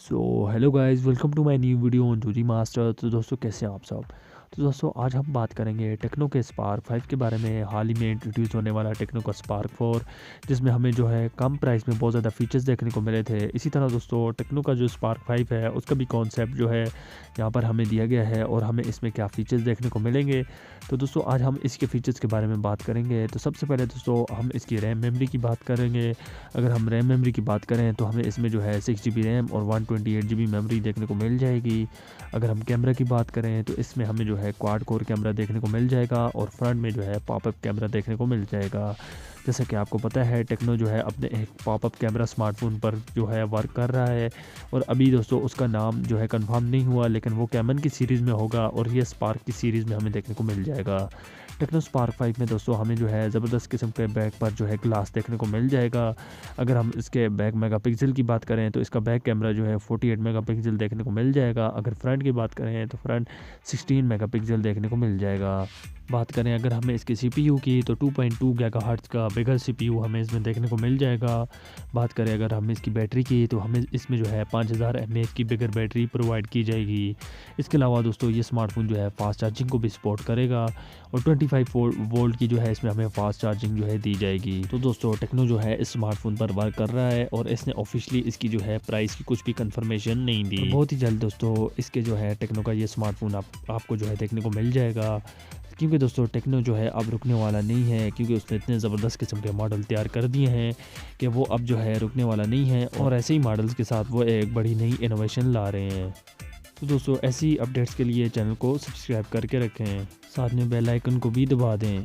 So hello guys, welcome to my new video on जूजी master. तो दोस्तों, कैसे हैं आप सब। तो दोस्तों, आज हम बात करेंगे टेक्नो के स्पार्क 5 के बारे में। हाल ही में इंट्रोड्यूस होने वाला टेक्नो का स्पार्क 4, जिसमें हमें जो है कम प्राइस में बहुत ज़्यादा फीचर्स देखने को मिले थे। इसी तरह दोस्तों, टेक्नो का जो स्पार्क 5 है उसका भी कॉन्सेप्ट जो है यहाँ पर हमें दिया गया है और हमें इसमें क्या फ़ीचर्स देखने को मिलेंगे। तो दोस्तों, आज हम इसके फ़ीचर्स के बारे में बात करेंगे। तो सबसे पहले दोस्तों, हम इसकी रैम मेमोरी की बात करेंगे। अगर हम रैम मेमोरी की बात करें तो हमें इसमें जो है 6 GB रैम और 128 GB मेमोरी देखने को मिल जाएगी। अगर हम कैमरा की बात करें तो इसमें हमें जो है क्वाड कोर कैमरा देखने को मिल जाएगा और फ्रंट में जो है पॉपअप कैमरा देखने को मिल जाएगा। जैसा कि आपको पता है, टेक्नो जो है अपने एक पॉपअप कैमरा स्मार्टफोन पर जो है वर्क कर रहा है और अभी दोस्तों उसका नाम जो है कंफर्म नहीं हुआ, लेकिन वो कैमन की सीरीज़ में होगा और ये स्पार्क की सीरीज़ में हमें देखने को मिल जाएगा। टेक्नो स्पार्क 5 में दोस्तों हमें जो है ज़बरदस्त किस्म के बैक पर जो है ग्लास देखने को मिल जाएगा। अगर हम इसके बैक मेगापिक्सल की बात करें तो इसका बैक कैमरा जो है 48 मेगापिक्सल देखने को मिल जाएगा। अगर फ्रंट की बात करें तो फ्रंट 16 मेगापिक्सल देखने को मिल जाएगा। बात करें अगर हमें इसके सीपीयू की तो 2.2 गीगाहर्ट्ज़ का बिगर सीपीयू हमें इसमें देखने को मिल जाएगा। बात करें अगर हम इसकी बैटरी की तो हमें इसमें जो है 5000 mAh की बिगर बैटरी प्रोवाइड की जाएगी। इसके अलावा दोस्तों, ये स्मार्टफोन जो है फास्ट चार्जिंग को भी सपोर्ट करेगा और 25 वोल्ट की जो है इसमें हमें फास्ट चार्जिंग जो है दी जाएगी। तो दोस्तों, टेक्नो जो है इस स्मार्टफोन पर वर्क कर रहा है और इसने ऑफिशियली इसकी जो है प्राइस की कुछ भी कंफर्मेशन नहीं दी। बहुत ही जल्द दोस्तों इसके जो है टेक्नो का ये स्मार्टफोन आपको जो है देखने को मिल जाएगा। क्योंकि दोस्तों, टेक्नो जो है अब रुकने वाला नहीं है, क्योंकि उसने इतने ज़बरदस्त किस्म के मॉडल तैयार कर दिए हैं कि वो अब जो है रुकने वाला नहीं है और ऐसे ही मॉडल्स के साथ वो एक बड़ी नई इनोवेशन ला रहे हैं। तो दोस्तों, ऐसी अपडेट्स के लिए चैनल को सब्सक्राइब करके रखें, साथ में बेल आइकन को भी दबा दें।